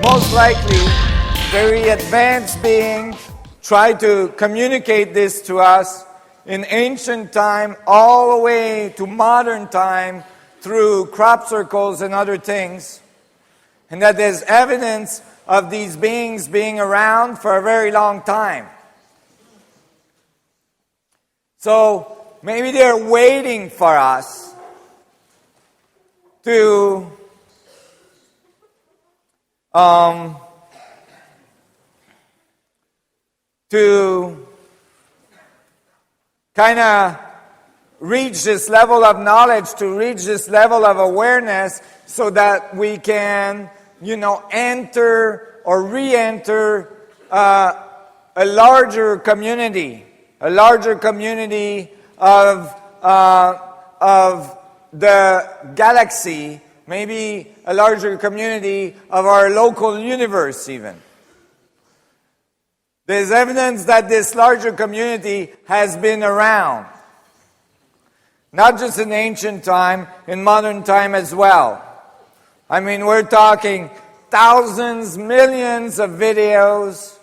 most likely very advanced beings tried to communicate this to us in ancient time all the way to modern time through crop circles and other things, and that there's evidence of these beings being around for a very long time. So maybe they're waiting for us to kind of reach this level of knowledge, to reach this level of awareness, so that we can, enter or re-enter a larger community of the galaxy, maybe a larger community of our local universe even. There's evidence that this larger community has been around. Not just in ancient time, in modern time as well. I mean, we're talking thousands, millions of videos,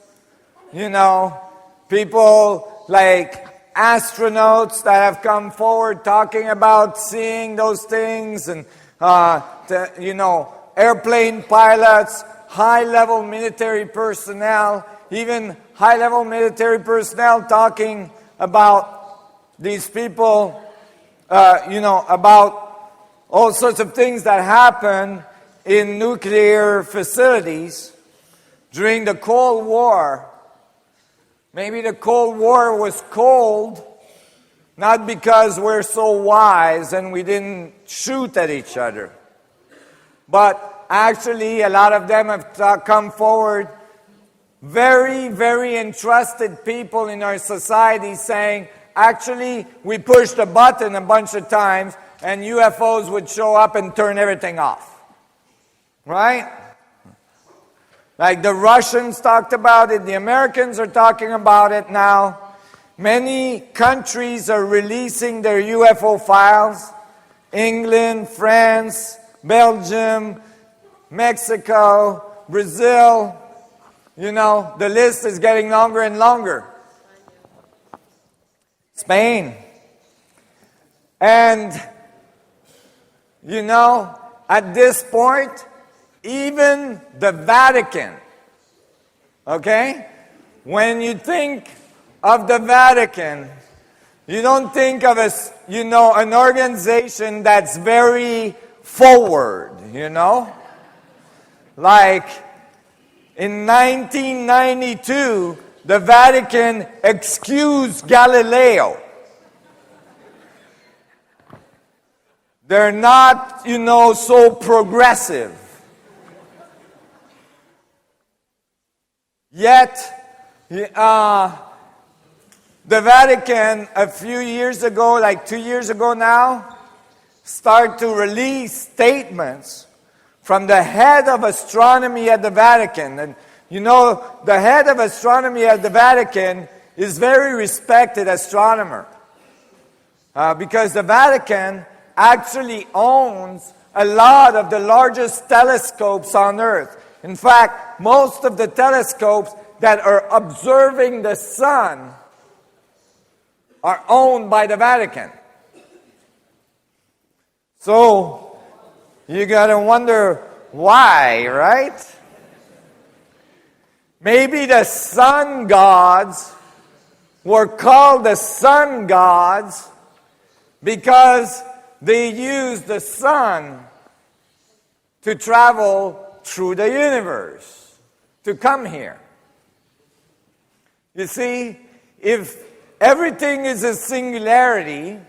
people like astronauts that have come forward talking about seeing those things, and, airplane pilots, high-level military personnel, even high-level military personnel talking about these people, about all sorts of things that happen in nuclear facilities during the Cold War. Maybe the Cold War was cold, not because we're so wise and we didn't shoot at each other, but actually a lot of them have come forward, very, very entrusted people in our society, saying, actually, we pushed a button a bunch of times and UFOs would show up and turn everything off. Right? Like the Russians talked about it, the Americans are talking about it now. Many countries are releasing their UFO files. England, France, Belgium, Mexico, Brazil. The list is getting longer and longer. Spain. And, at this point, even the Vatican, okay? When you think of the Vatican, you don't think of an organization that's very forward, Like, in 1992, the Vatican excused Galileo. They're not, so progressive. Yet, the Vatican, a few years ago, like 2 years ago now, started to release statements from the head of astronomy at the Vatican. And the head of astronomy at the Vatican is very respected astronomer. Because the Vatican actually owns a lot of the largest telescopes on Earth. In fact, most of the telescopes that are observing the sun are owned by the Vatican. So, you gotta wonder why, right? Maybe the sun gods were called the sun gods because they used the sun to travel through the universe, to come here. You see, if everything is a singularity,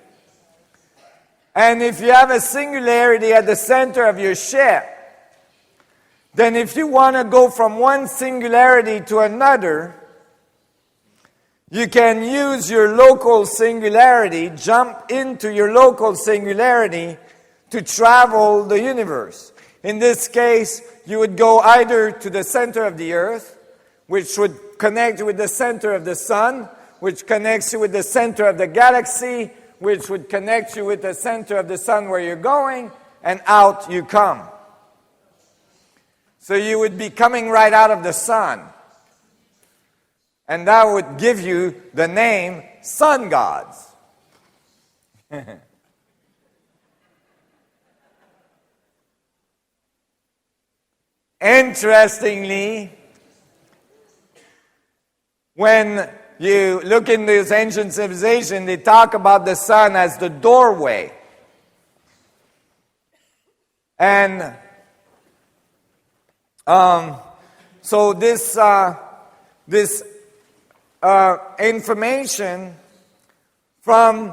and if you have a singularity at the center of your ship, then if you want to go from one singularity to another, you can use your local singularity, jump into your local singularity to travel the universe. In this case, you would go either to the center of the earth, which would connect with the center of the sun, which connects you with the center of the galaxy, which would connect you with the center of the sun where you're going, and out you come. So you would be coming right out of the sun. And that would give you the name sun gods. Interestingly, when you look in this ancient civilization, they talk about the sun as the doorway. And so this information from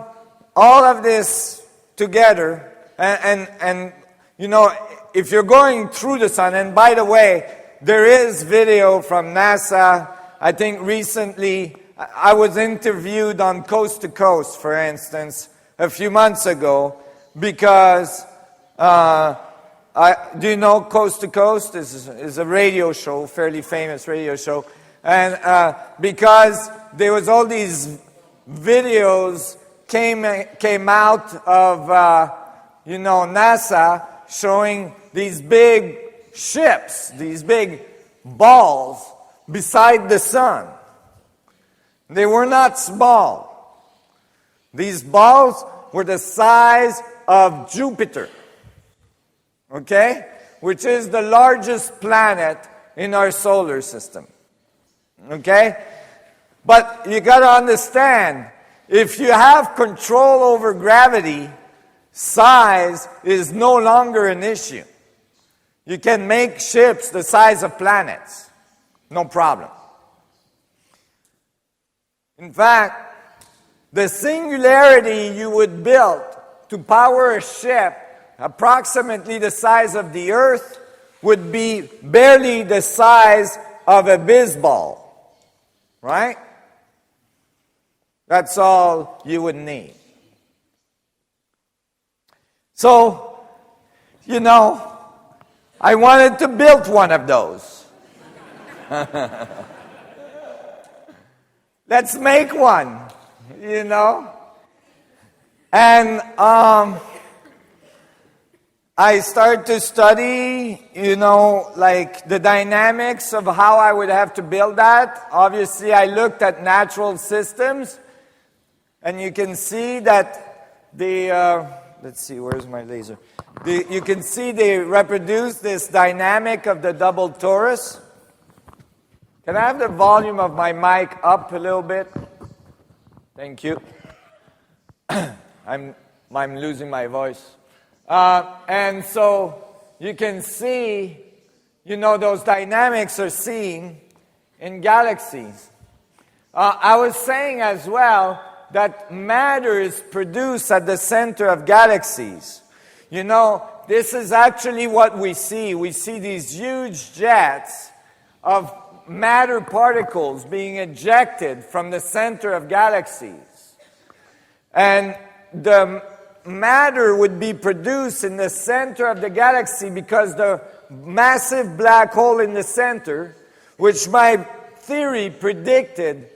all of this together, and you know, if you're going through the sun, and by the way, there is video from NASA. I think recently I was interviewed on Coast to Coast, for instance, a few months ago, because do you know Coast to Coast? This is a radio show, fairly famous radio show. And because there was all these videos came out of, NASA showing these big ships, these big balls beside the sun. They were not small. These balls were the size of Jupiter. Okay? Which is the largest planet in our solar system. Okay? But you got to understand, if you have control over gravity, size is no longer an issue. You can make ships the size of planets. No problem. In fact, the singularity you would build to power a ship approximately the size of the Earth would be barely the size of a baseball. Right? That's all you would need. So, I wanted to build one of those. Let's make one, And I started to study, like the dynamics of how I would have to build that. Obviously, I looked at natural systems, and you can see that let's see, where's my laser? You can see they reproduce this dynamic of the double torus. Can I have the volume of my mic up a little bit? Thank you. I'm losing my voice. And so you can see, those dynamics are seen in galaxies. I was saying as well that matter is produced at the center of galaxies. This is actually what we see. We see these huge jets of matter particles being ejected from the center of galaxies. And the matter would be produced in the center of the galaxy because the massive black hole in the center, which my theory predicted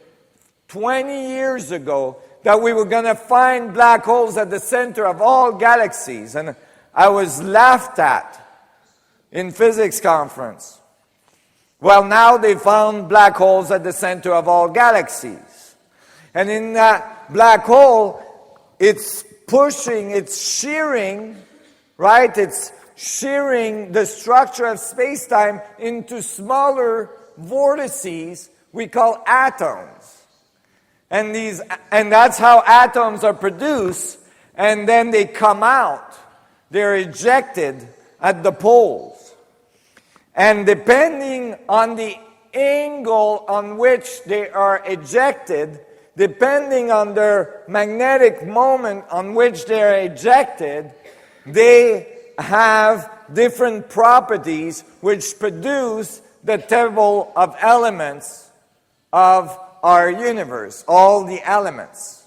20 years ago, that we were going to find black holes at the center of all galaxies. And I was laughed at in physics conference. Well, now they found black holes at the center of all galaxies. And in that black hole, it's pushing, it's shearing, right? It's shearing the structure of space-time into smaller vortices we call atoms. And that's how atoms are produced, and then they come out. They're ejected at the poles. And depending on the angle on which they are ejected, depending on their magnetic moment on which they are ejected, they have different properties which produce the table of elements of our universe, all the elements.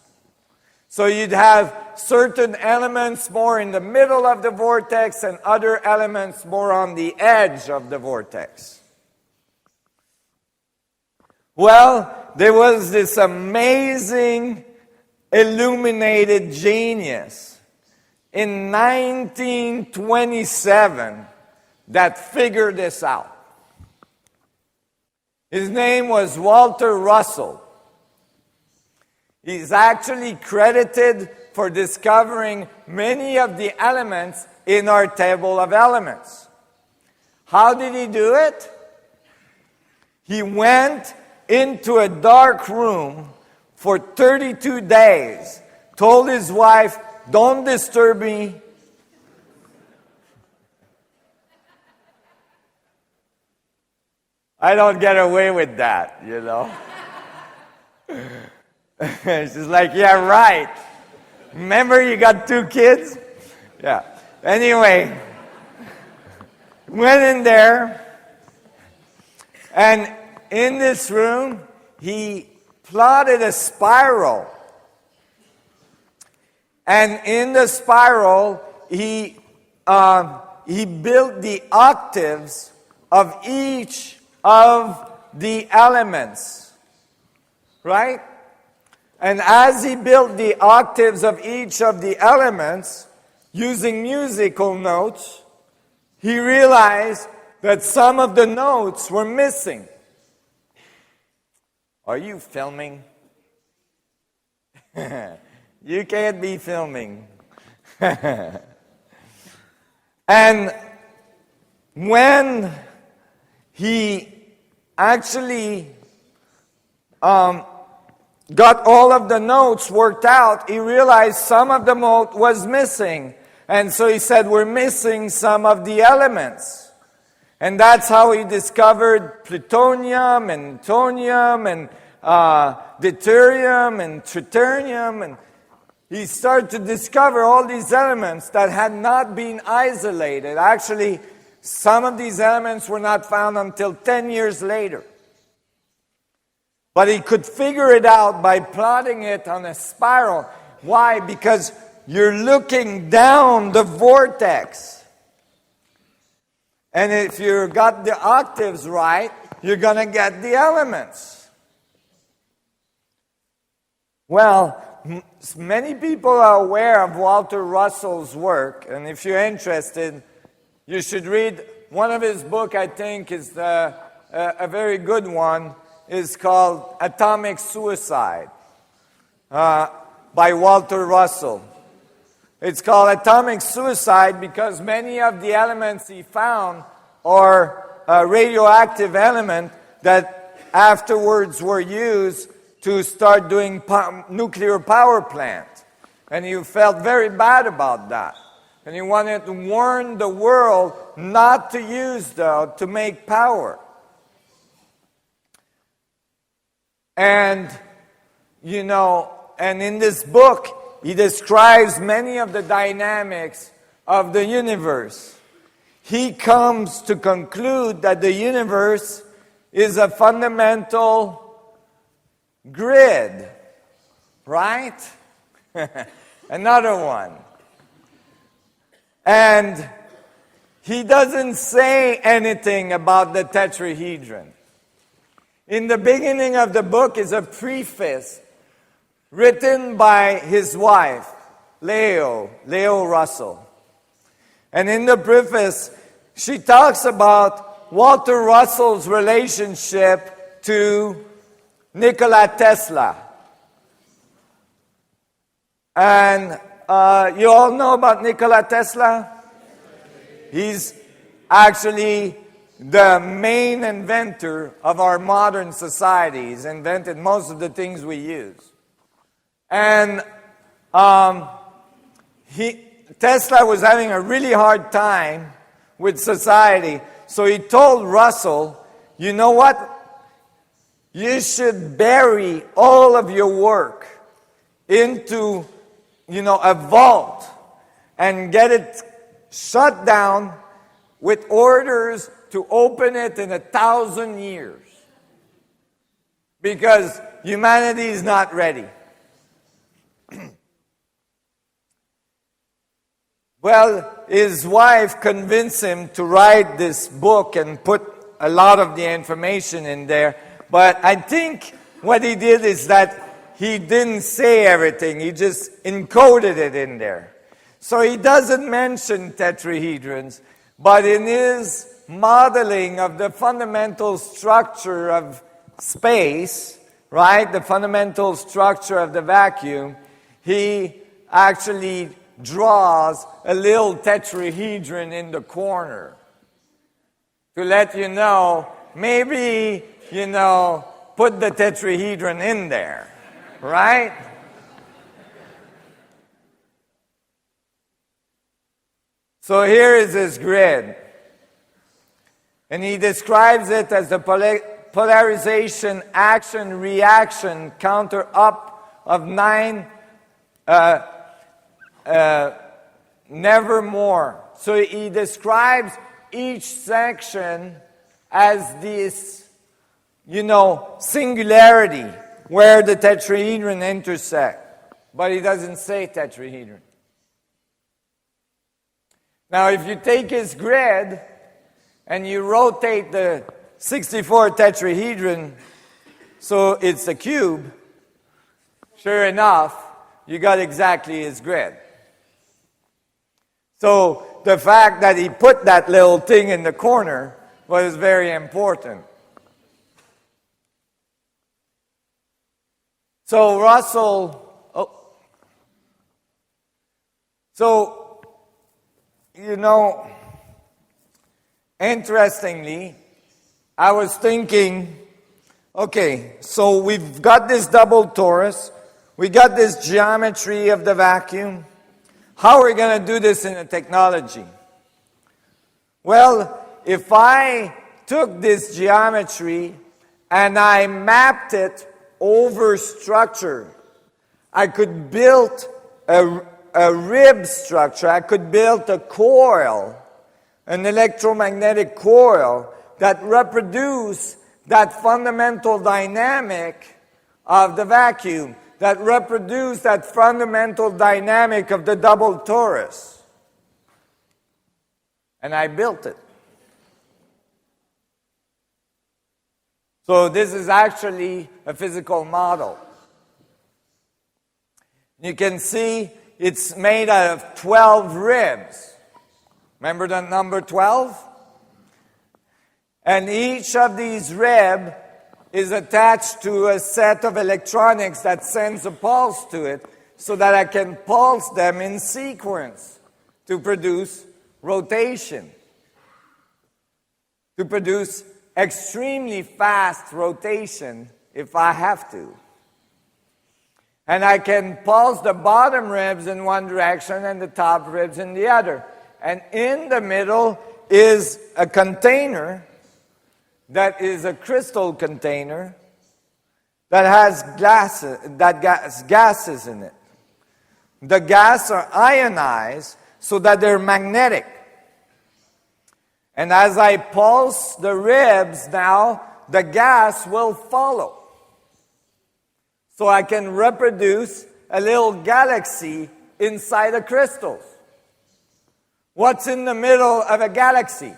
So you'd have certain elements more in the middle of the vortex and other elements more on the edge of the vortex. Well, there was this amazing illuminated genius in 1927 that figured this out. His name was Walter Russell. He's actually credited for discovering many of the elements in our table of elements. How did he do it? He went into a dark room for 32 days, told his wife, "Don't disturb me." I don't get away with that, you know. She's like, "Yeah, right. Remember you got 2 kids?" Yeah. Anyway, went in there, and in this room, he plotted a spiral. And in the spiral, he built the octaves of each of the elements. Right? And as he built the octaves of each of the elements, using musical notes, he realized that some of the notes were missing. Are you filming? You can't be filming. And when he actually got all of the notes worked out, he realized some of the note was missing. And so he said, "We're missing some of the elements." And that's how he discovered plutonium and thorium and deuterium and tritium. And he started to discover all these elements that had not been isolated. Actually, some of these elements were not found until 10 years later. But he could figure it out by plotting it on a spiral. Why? Because you're looking down the vortex. And if you got the octaves right, you're going to get the elements. Well, many people are aware of Walter Russell's work. And if you're interested, you should read one of his books. I think is a very good one. Is called Atomic Suicide by Walter Russell. It's called Atomic Suicide because many of the elements he found are radioactive elements that afterwards were used to start doing nuclear power plant. And he felt very bad about that. And he wanted to warn the world not to use them to make power. And, you know, and in this book, he describes many of the dynamics of the universe. He comes to conclude that the universe is a fundamental grid, right? Another one. And he doesn't say anything about the tetrahedron. In the beginning of the book is a preface written by his wife, Leo Russell. And in the preface, she talks about Walter Russell's relationship to Nikola Tesla. And you all know about Nikola Tesla? He's actually the main inventor of our modern society. He's invented most of the things we use. And Tesla was having a really hard time with society. So he told Russell, you know what? You should bury all of your work into, a vault and get it shut down with orders to open it in 1,000 years. Because humanity is not ready. Well, his wife convinced him to write this book and put a lot of the information in there. But I think what he did is that he didn't say everything. He just encoded it in there. So he doesn't mention tetrahedrons, but in his modeling of the fundamental structure of space, right? The fundamental structure of the vacuum, he actually draws a little tetrahedron in the corner to let you know, maybe, put the tetrahedron in there, right? So here is his grid. And he describes it as the polarization, action, reaction, counter up of 9 nevermore. So he describes each section as this, singularity where the tetrahedron intersect. But he doesn't say tetrahedron. Now, if you take his grid and you rotate the 64 tetrahedron so it's a cube, sure enough, you got exactly his grid. So the fact that he put that little thing in the corner was very important. So interestingly, I was thinking, okay, so we've got this double torus, we got this geometry of the vacuum. How are we going to do this in a technology? Well, if I took this geometry and I mapped it over structure, I could build a rib structure, I could build a coil, an electromagnetic coil that reproduce that fundamental dynamic of the vacuum, that reproduce that fundamental dynamic of the double torus. And I built it. So this is actually a physical model. You can see it's made out of 12 ribs. Remember the number 12? And each of these ribs is attached to a set of electronics that sends a pulse to it so that I can pulse them in sequence to produce rotation, to produce extremely fast rotation if I have to. And I can pulse the bottom ribs in one direction and the top ribs in the other. And in the middle is a container that is a crystal container that has gases in it. The gases are ionized so that they're magnetic. And as I pulse the ribs now, the gas will follow. So I can reproduce a little galaxy inside the crystals. What's in the middle of a galaxy?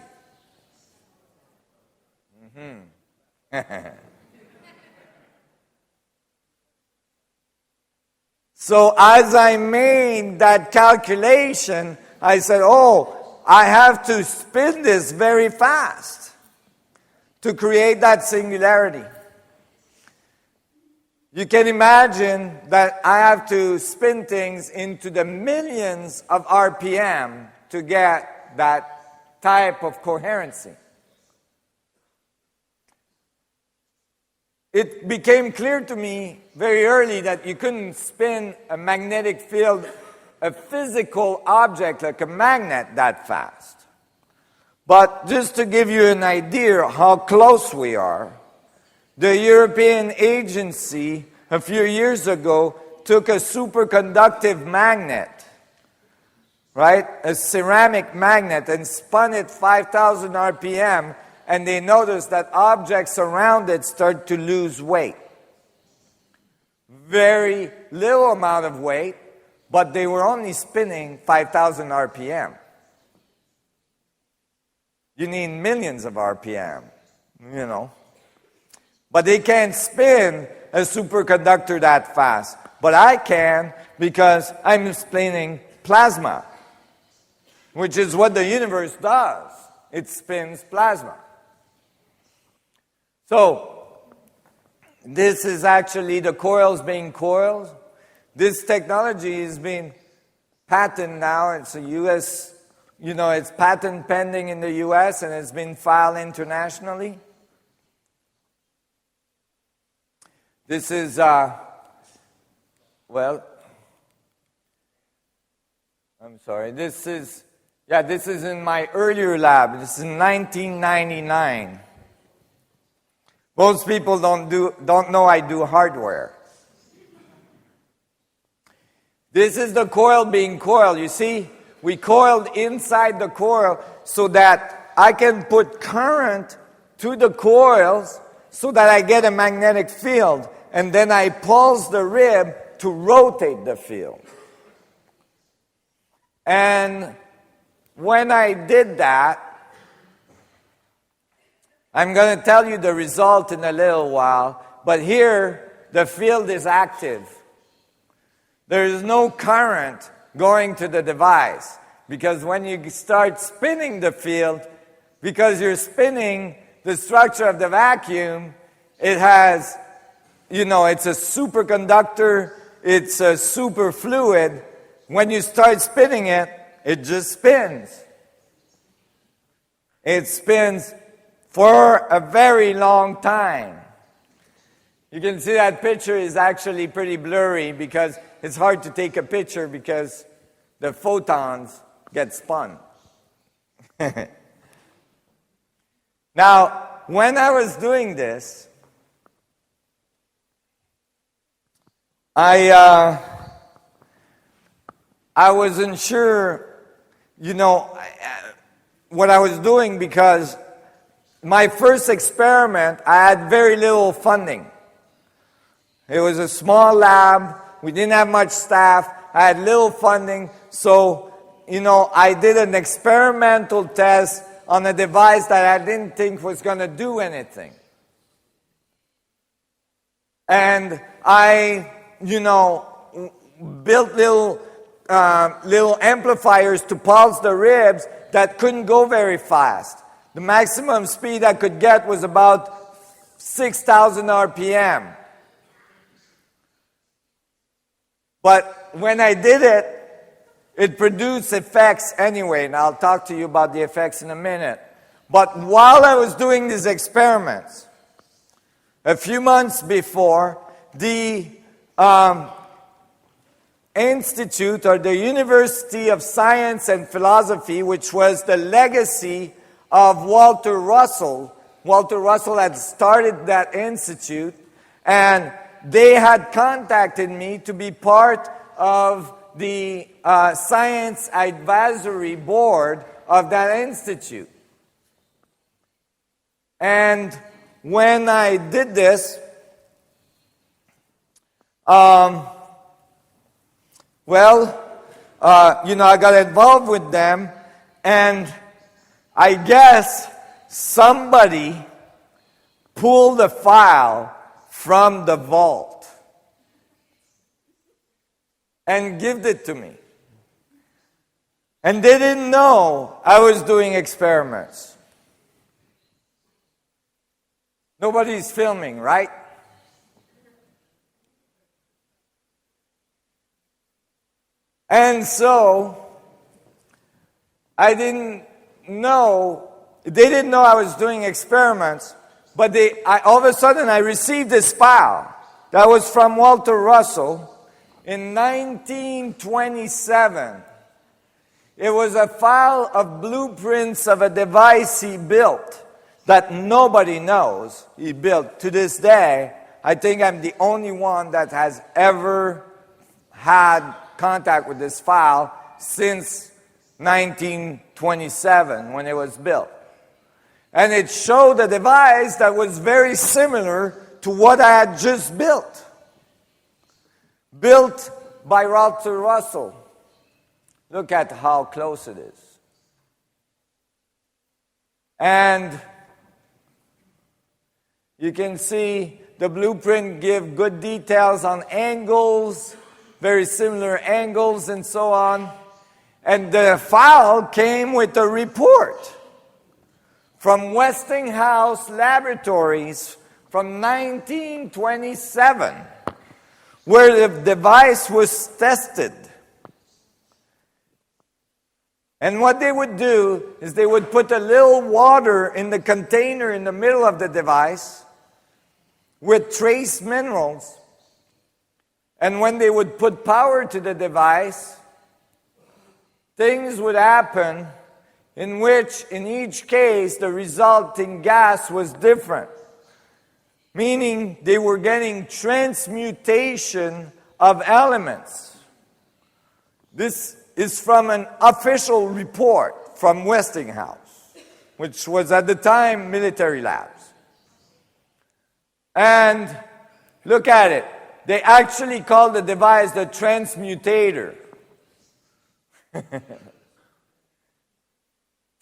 So as I made that calculation, I said, I have to spin this very fast to create that singularity. You can imagine that I have to spin things into the millions of RPM to get that type of coherency. It became clear to me very early that you couldn't spin a magnetic field, a physical object like a magnet, that fast. But just to give you an idea how close we are, the European agency a few years ago took a superconductive magnet, right? A ceramic magnet, and spun it 5,000 RPM, and they noticed that objects around it start to lose weight. Very little amount of weight, but they were only spinning 5,000 RPM. You need millions of RPM, But they can't spin a superconductor that fast. But I can, because I'm spinning plasma, which is what the universe does. it spins plasma. So, this is actually the coils being coiled. This technology is being patented now. It's a U.S., it's patent pending in the U.S. and it's been filed internationally. This is, this is in my earlier lab. This is in 1999. Most people don't know I do hardware. This is the coil being coiled. You see, we coiled inside the coil so that I can put current to the coils so that I get a magnetic field. And then I pulse the rib to rotate the field. And when I did that, I'm going to tell you the result in a little while. But here, the field is active. There is no current going to the device. Because when you start spinning the field, because you're spinning the structure of the vacuum, it has, it's a superconductor, it's a super fluid. When you start spinning it, it just spins. It spins for a very long time. You can see that picture is actually pretty blurry because it's hard to take a picture because the photons get spun. Now, when I was doing this, I wasn't sure, what I was doing because my first experiment, I had very little funding. It was a small lab. We didn't have much staff. I had little funding. So, I did an experimental test on a device that I didn't think was going to do anything. And I, built little amplifiers to pulse the ribs that couldn't go very fast. The maximum speed I could get was about 6,000 RPM. But when I did it, it produced effects anyway, and I'll talk to you about the effects in a minute. But while I was doing these experiments, a few months before, the Institute, or the University of Science and Philosophy, which was the legacy of Walter Russell. Walter Russell had started that institute, and they had contacted me to be part of the Science Advisory Board of that institute. And when I did this, I got involved with them, and I guess somebody pulled a file from the vault and gave it to me. And they didn't know I was doing experiments. Nobody's filming, right? And so, they didn't know I was doing experiments, but all of a sudden I received this file that was from Walter Russell in 1927. It was a file of blueprints of a device he built that nobody knows he built. To this day, I think I'm the only one that has ever had contact with this file since 1927 when it was built. And it showed a device that was very similar to what I had just built. Built by Walter Russell. Look at how close it is. And you can see the blueprint give good details on angles, very similar angles and so on. And the file came with a report from Westinghouse Laboratories from 1927, where the device was tested. And what they would do is they would put a little water in the container in the middle of the device with trace minerals. And when they would put power to the device, things would happen in which, in each case, the resulting gas was different. Meaning they were getting transmutation of elements. This is from an official report from Westinghouse, which was at the time military labs. And look at it. They actually called the device the transmutator.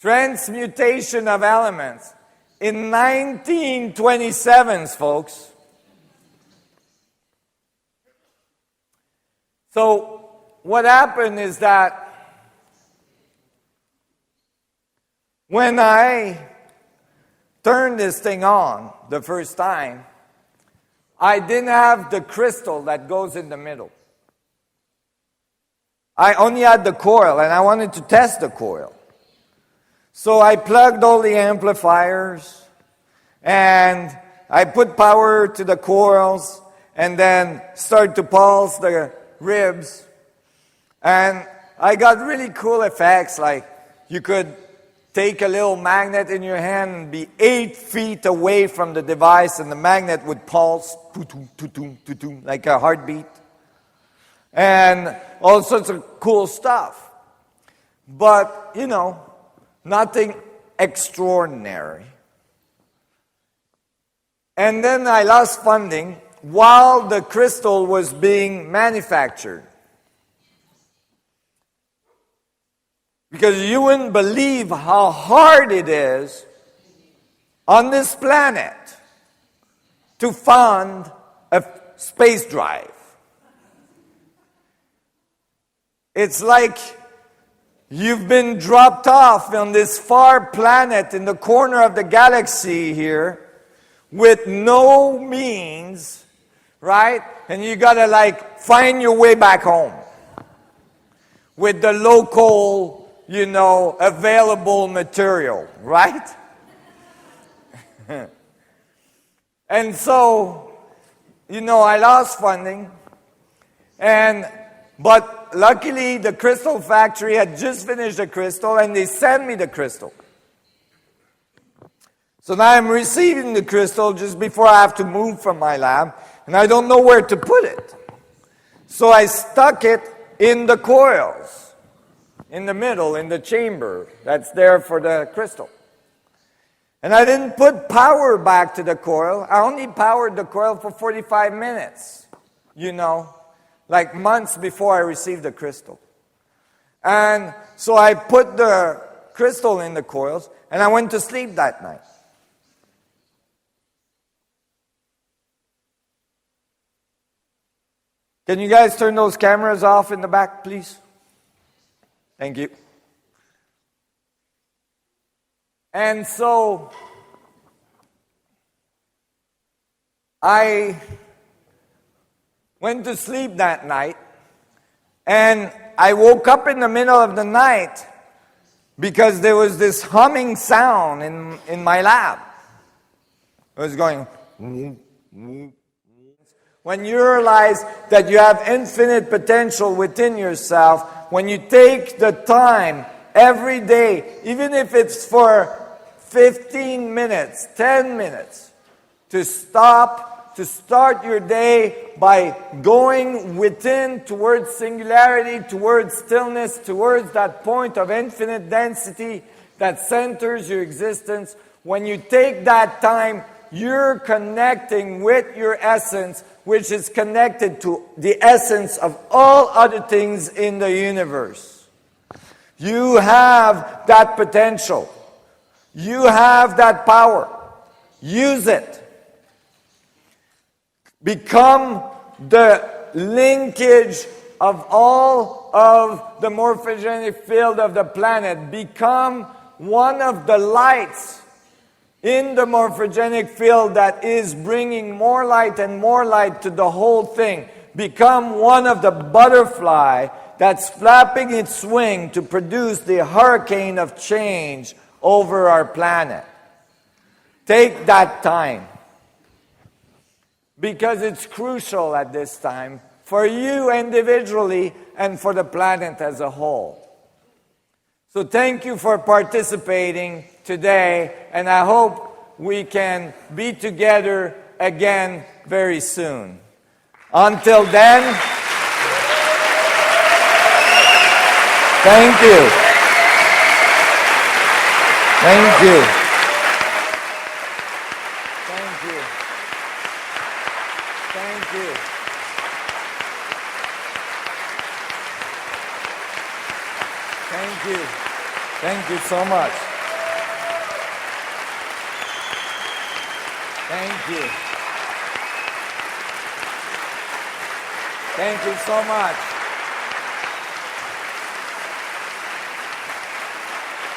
Transmutation of elements. In 1927, folks. So what happened is that when I turned this thing on the first time, I didn't have the crystal that goes in the middle. I only had the coil, and I wanted to test the coil. So I plugged all the amplifiers, and I put power to the coils, and then started to pulse the ribs. And I got really cool effects, like you could take a little magnet in your hand and be 8 feet away from the device, and the magnet would pulse, like a heartbeat. And all sorts of cool stuff. But, nothing extraordinary. And then I lost funding while the crystal was being manufactured. Because you wouldn't believe how hard it is on this planet to fund a space drive. It's like you've been dropped off on this far planet in the corner of the galaxy here with no means, right? And you gotta find your way back home with the local, available material, right? And so, I lost funding, but luckily the crystal factory had just finished the crystal, and they sent me the crystal. So now I'm receiving the crystal just before I have to move from my lab, and I don't know where to put it. So I stuck it in the coils, in the middle, in the chamber that's there for the crystal. And I didn't put power back to the coil. I only powered the coil for 45 minutes, like months before I received the crystal. And so I put the crystal in the coils, and I went to sleep that night. Can you guys turn those cameras off in the back, please? Thank you. And so I went to sleep that night, and I woke up in the middle of the night because there was this humming sound in my lab. It was going. When you realize that you have infinite potential within yourself, when you take the time every day, even if it's for 15 minutes, 10 minutes, to start your day by going within towards singularity, towards stillness, towards that point of infinite density that centers your existence. When you take that time, you're connecting with your essence, which is connected to the essence of all other things in the universe. You have that potential. You have that power. Use it. Become the linkage of all of the morphogenic field of the planet. Become one of the lights in the morphogenic field that is bringing more light and more light to the whole thing, become one of the butterfly that's flapping its wing to produce the hurricane of change over our planet. Take that time, because it's crucial at this time for you individually and for the planet as a whole. So thank you for participating today, and I hope we can be together again very soon. Until then, thank you. Thank you. Thank you. Thank you. Thank you. Thank you so much. Thank you. Thank you so much.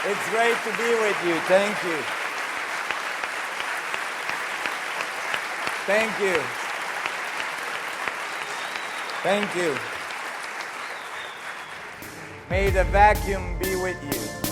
It's great to be with you. Thank you. Thank you. Thank you. May the vacuum be with you.